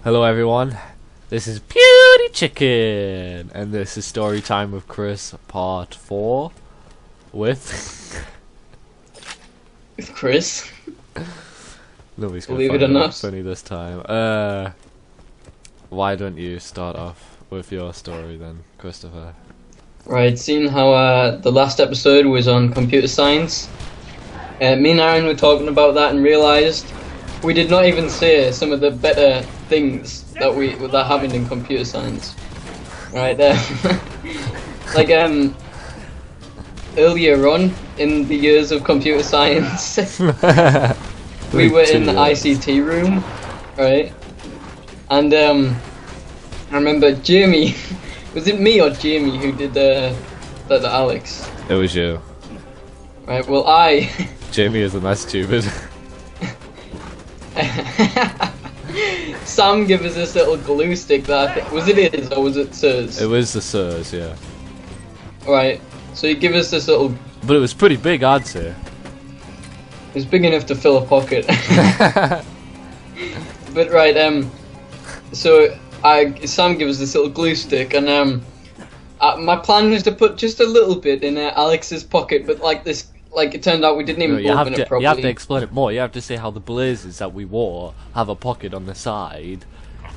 Hello everyone, this is Beauty Chicken, and this is Story Time with Chris Part 4 with... With Chris? Nobody's gonna Believe it find or that not. funny this time. Why don't you start off with your story then, Christopher? Right, seeing how the last episode was on computer science, me and Aaron were talking about that and realised we did not even say some of the better things that happened in computer science. Right there. Like earlier on in the years of computer science we were in the ICT room, right? And I remember Jamie was it me or Jamie who did the Alex? It was you. Right, well I Jamie isn't that stupid. Sam gave us this little glue stick that was it his or was it Sir's? It was the Sirs, yeah. Right, so he gave us this little. But it was pretty big, I'd say. It was big enough to fill a pocket. But right, so Sam gave us this little glue stick, and my plan was to put just a little bit in Alex's pocket, but like it turned out we didn't even open it properly. You have to explain it more. You have to say how the blazers that we wore have a pocket on the side.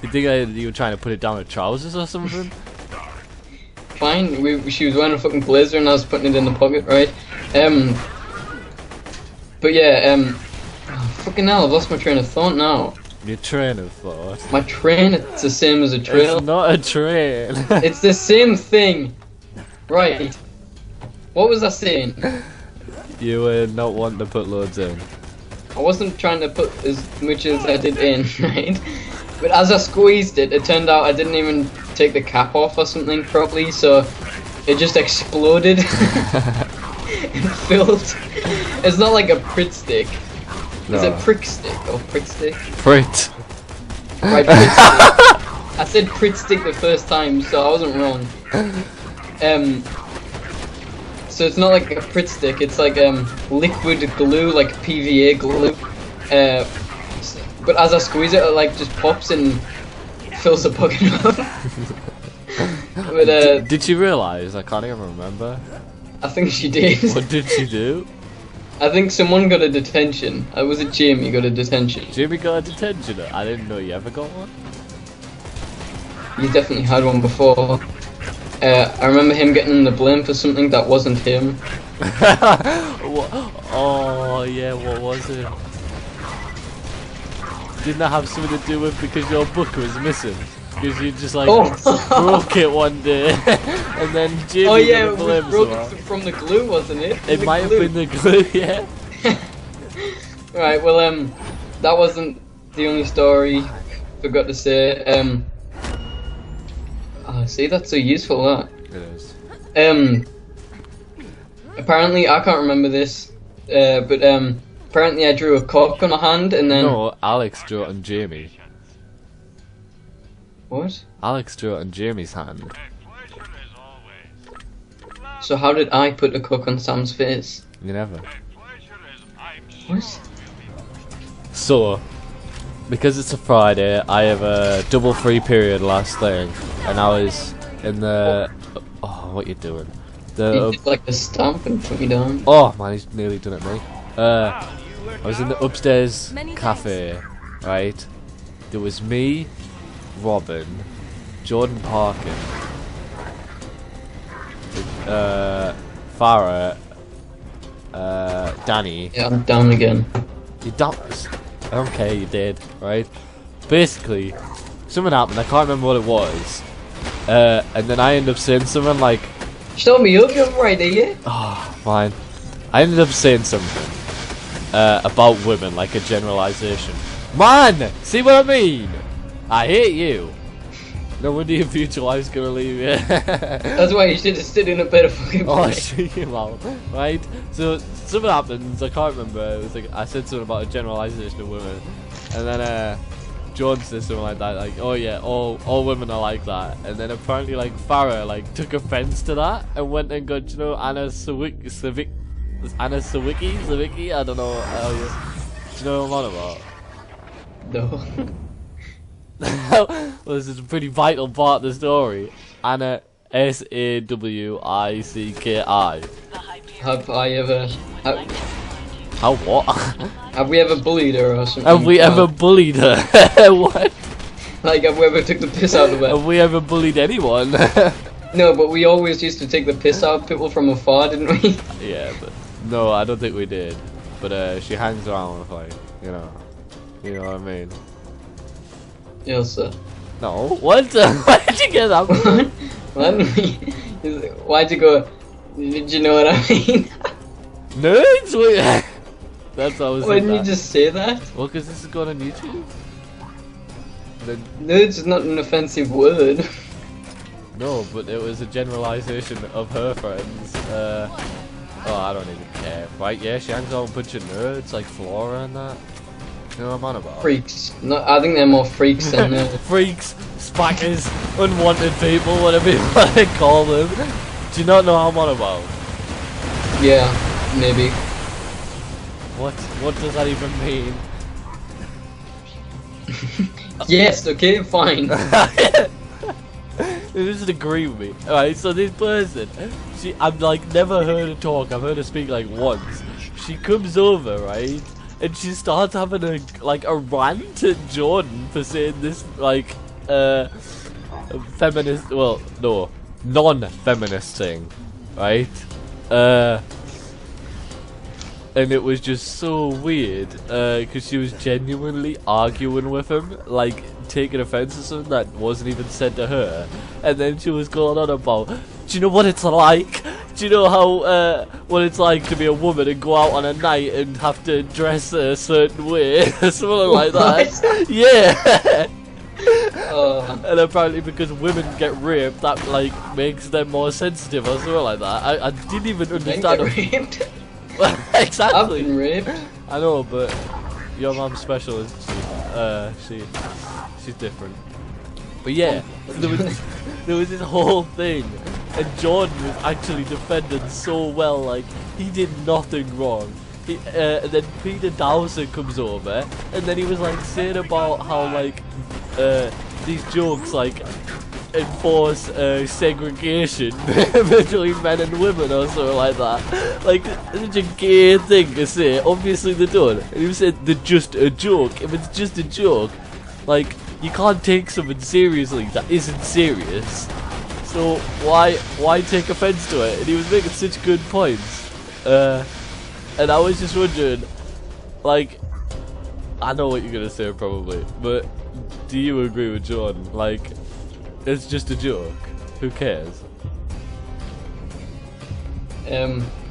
You think you were trying to put it down her trousers or something? Fine, she was wearing a fucking blazer and I was putting it in the pocket, right? But yeah, fucking hell, I've lost my train of thought now. Your train of thought. My train, it's the same as a trail. It's not a train. It's the same thing. Right. What was I saying? You were not wanting to put loads in. I wasn't trying to put as much as I did in, right? But as I squeezed it, it turned out I didn't even take the cap off or something properly, so it just exploded and filled. It's not like a Pritt stick. No. Is it prick stick or Pritt stick? Pritt. Right, Pritt stick. I said Pritt stick the first time, so I wasn't wrong. So it's not like a Pritt stick, it's like liquid glue, like PVA glue. But as I squeeze it, it like just pops and fills the pocket up. But did she realise? I can't even remember. I think she did. What did she do? I think someone got a detention. Was it Jamie got a detention? Jamie got a detention. I didn't know you ever got one. You definitely had one before. I remember him getting the blame for something that wasn't him. Oh yeah, what was it? Didn't that have something to do with because your book was missing? Because you just like broke it one day, and then Jamie oh yeah, got the blame it was broken from the glue, wasn't it? It might have been the glue, yeah. Right, well that wasn't the only story. Forgot to say. Oh, see, that's so useful. That. It is. Apparently, I can't remember this, but apparently I drew a cock on my hand and then. No, Alex drew it on Jamie. What? Alex drew it on Jamie's hand. So how did I put a cock on Sam's face? You never. What? So, because it's a Friday, I have a double free period last thing, and I was in the. Oh, what you doing? He did like a stamp and put me down. Oh man, he's nearly done it, me. I was in the upstairs cafe, right? There was me, Robin, Jordan Parkin, Farah, Danny. Yeah, I'm down again. You don't. I don't care, you did, right? Basically, something happened, I can't remember what it was. And then I ended up saying something like... Show me up, you're right here. Oh, fine. I ended up saying something about women, like a generalization. Man! See what I mean? I hate you. No wonder your future wife's gonna leave you. That's why you should have stood in a better fucking place. Oh, shit you out, right? So, something happens, I can't remember. It was like, I said something about a generalization of women. And then, John said something like that, like, oh yeah, all women are like that. And then apparently, like, Farah, like, took offense to that and went and got, you know, Anna Sawicki, I don't know how you, do you know what I'm on about? No. well, this is a pretty vital part of the story. Anna Sawicki. Have I ever? How what? Have we ever bullied her or something? Have we ever bullied her? What? Like, have we ever took the piss out of her? Have we ever bullied anyone? No, but we always used to take the piss out of people from afar, didn't we? Yeah, but no, I don't think we did. But she hangs around with like, you know what I mean. Yes, sir. No, what? Why did you get that? What? Why'd you go? Did you know what I mean? Nerds? Wait. That's how I was. Why didn't you just say that? Well, because this is going on YouTube. Then Nerds is not an offensive word. no, but it was a generalization of her friends. Oh, I don't even care. Right? Yeah, she hangs out with a bunch of nerds like Flora and that. You know what I'm on about? Freaks. No, I think they're more freaks than nerds. Freaks, spackers, unwanted people, whatever you want to call them. Do you not know how I'm on about? Yeah, maybe. What does that even mean? Yes, okay, fine. Just agree with me. Alright, so this person, I've like never heard her talk, I've heard her speak like once. She comes over, right? And she starts having a rant at Jordan for saying this like feminist, well, no, non-feminist thing, right? And it was just so weird, because she was genuinely arguing with him, like taking offense to something that wasn't even said to her, and then she was going on about, do you know what it's like? Do you know how what it's like to be a woman and go out on a night and have to dress a certain way, something like that? Yeah. And apparently because women get raped, that like makes them more sensitive or something like that. I didn't even understand. Raped? Exactly. I've been raped. I know, but your mom's special, isn't she? She's different. But yeah, there was this whole thing, and Jordan was actually defended so well, like he did nothing wrong. And then Peter Dowser comes over, and then he was like saying about how like these jokes like enforce segregation between men and women or something like that. Like, such a gay thing to say. Obviously they don't. And he said they're just a joke. If it's just a joke, like, you can't take something seriously that isn't serious. So why take offense to it? And he was making such good points. And I was just wondering, like, I know what you're gonna say probably, but do you agree with Jordan? Like, it's just a joke. Who cares?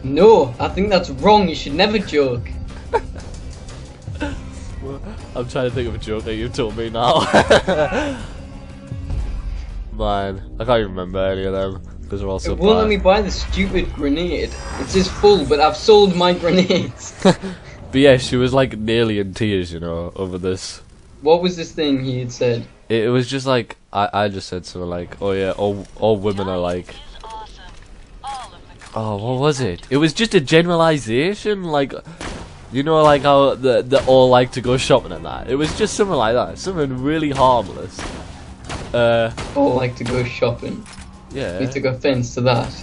No, I think that's wrong. You should never joke. Well, I'm trying to think of a joke that you told me now. Man, I can't even remember any of them because they're all so It won't bad. let me buy the stupid grenade. It says full, but I've sold my grenades. But yeah, she was like nearly in tears, you know, over this. What was this thing he had said? It was just like I just said something like, oh yeah, all women are like. Oh, what was it? It was just a generalization, like, you know, like how they all like to go shopping and that. It was just something like that, something really harmless. All like to go shopping. Yeah. You took offense to that.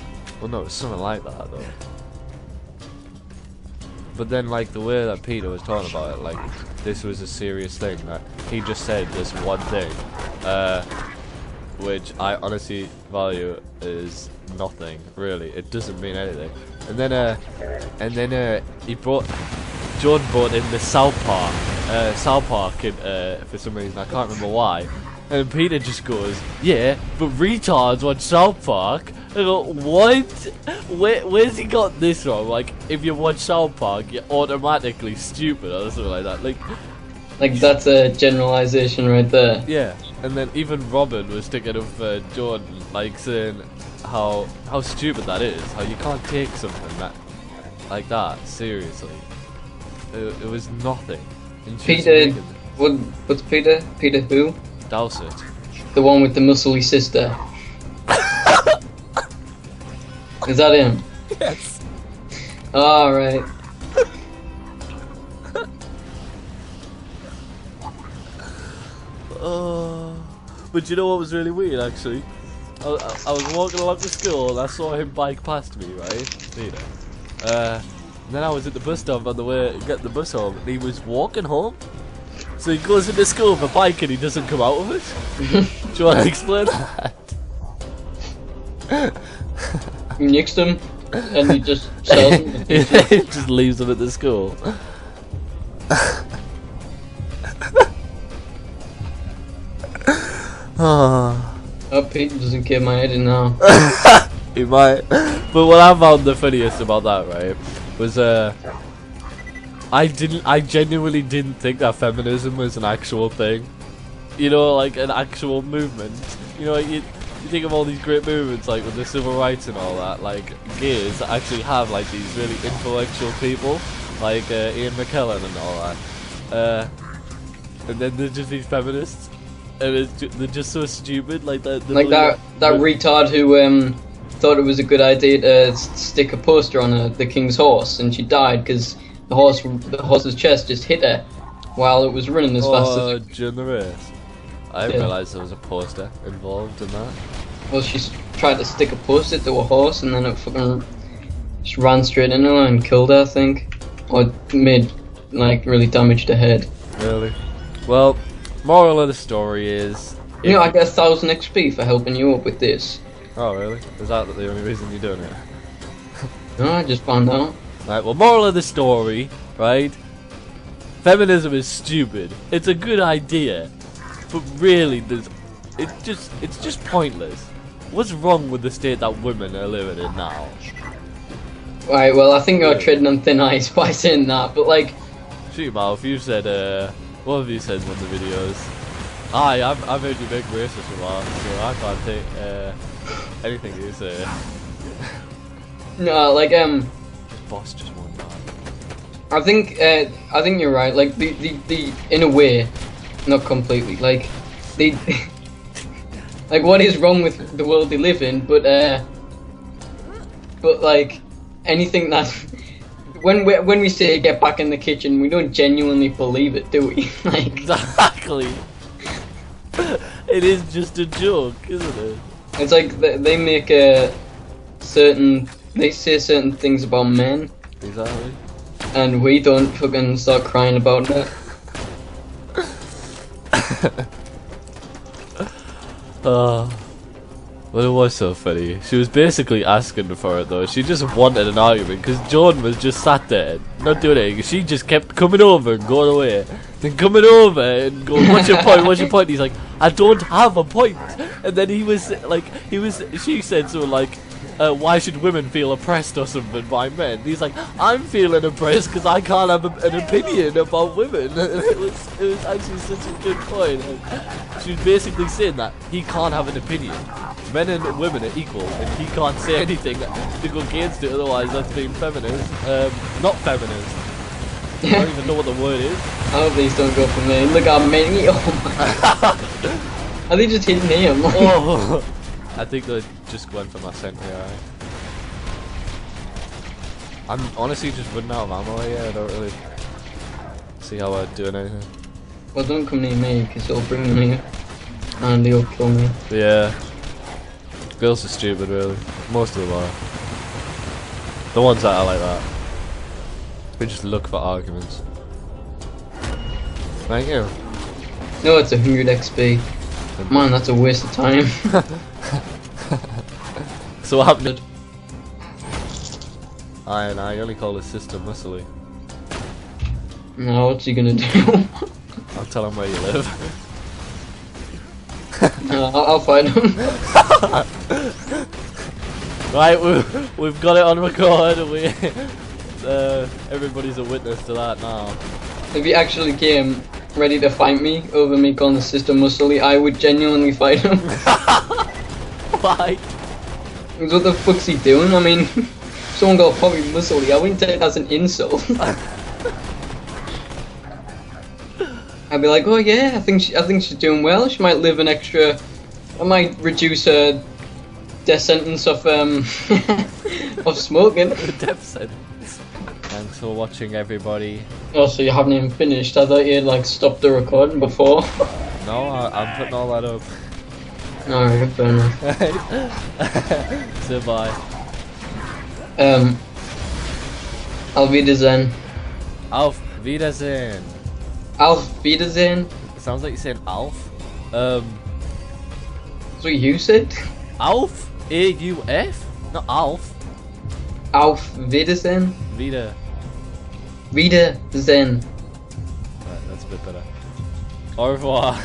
Well, no, it's something like that though. But then, like, the way that Peter was talking about it, like, this was a serious thing. That he just said this one thing, which I honestly value is nothing, really. It doesn't mean anything. And then, Jordan brought in the South Park, for some reason, I can't remember why. And Peter just goes, yeah, but retards watch South Park. I go, what? Where's he got this from? Like, if you watch South Park, you're automatically stupid or something like that. Like, that's a generalization right there. Yeah. And then even Robin was sticking up for Jordan, like saying how stupid that is. How you can't take something like that seriously. It was nothing. And she was Peter, making what's Peter? Peter who? Dowsett. The one with the muscly sister. Is that him? Yes. Alright. Oh. But you know what was really weird, actually? I was walking along to school and I saw him bike past me, right? You know. And then I was at the bus stop on the way to get the bus home, and he was walking home. So he goes into school with a bike and he doesn't come out of it. Do you want to explain that? You nixed them, and he just sells them. He just leaves them at the school. Oh, Pete doesn't give my head in now. He might. But what I found the funniest about that, right, was I genuinely didn't think that feminism was an actual thing. You know, like an actual movement. You know, like you think of all these great movements, like with the civil rights and all that, like gays actually have like these really influential people, like Ian McKellen and all that. And then there's just these feminists, and they're just so stupid, like that. Like that retard who thought it was a good idea to stick a poster on the king's horse, and she died because the horse's chest just hit her while it was running as fast as it. During the race. I didn't realise there was a poster involved in that. Well, she tried to stick a poster to a horse, and then it fucking just ran straight into her and killed her, I think. Or made, like, really damaged her head. Really? Well, moral of the story is... You know, I get 1,000 XP for helping you up with this. Oh, really? Is that the only reason you're doing it? No, I just found out. Right, well, moral of the story, right? Feminism is stupid. It's a good idea. But really, it's just pointless. What's wrong with the state that women are living in now? Right, well, I think you're treading on thin ice by saying that, but like... Shoot, mouth, you said, what have you said in one of the videos? I've heard you make racist remarks, so I can't take, anything you say. No, like, Boss just won that. I think you're right, like, the in a way, not completely, like, like, what is wrong with the world they live in, but like, anything that, when we say get back in the kitchen, we don't genuinely believe it, do we? Like, exactly. It is just a joke, isn't it? It's like they make they say certain things about men. Exactly. And we don't fucking start crying about that. Well, it was so funny. She was basically asking for it though. She just wanted an argument because Jordan was just sat there, not doing anything. She just kept coming over and going away, then coming over and going, "What's your point? What's your point?" And he's like, "I don't have a point." And then she said something like, "Why should women feel oppressed or something by men?" And he's like, "I'm feeling oppressed because I can't have an opinion about women." And it was actually such a good point. And she was basically saying that he can't have an opinion. Men and women are equal, and he can't say anything to go against it. Otherwise, that's being feminist. Not feminist. I don't even know what the word is. I hope these don't go for me. Look how many. Oh my. Are they just hitting him? Oh. I think they're just going for my sentry eye. I'm honestly just running out of ammo here. I don't really see how I'm doing anything. Well, don't come near me because it'll bring me and they'll kill me. Yeah. Girls are stupid, really. Most of them are. The ones that are like that. We just look for arguments. Thank you. No, it's 100 XP. Man, that's a waste of time. So what happened? I only call his sister Muscly. No, what's he gonna do? I'll tell him where you live. I'll find him. Right, we've got it on record. Everybody's a witness to that now. If he actually came ready to fight me over me calling the sister Muscly, I would genuinely fight him. Why? What the fuck's he doing? I mean, someone got probably Muscly. I wouldn't take it as an insult. I'd be like, oh yeah, I think she's doing well. She might live an extra. I might reduce her death sentence of of smoking. Death sentence. Thanks for watching, everybody. Oh, so you haven't even finished? I thought you had like stopped the recording before. No, I'm putting all that up. Alright, fair enough. So bye. Auf Wiedersehen. Auf Wiedersehen. Auf Wiedersehen? It sounds like you're saying Alf. That's what you said? Alf? A-U-F? Not Alf. Auf Wiedersehen? Wieder. Wiedersehen. Right, that's a bit better. Au revoir.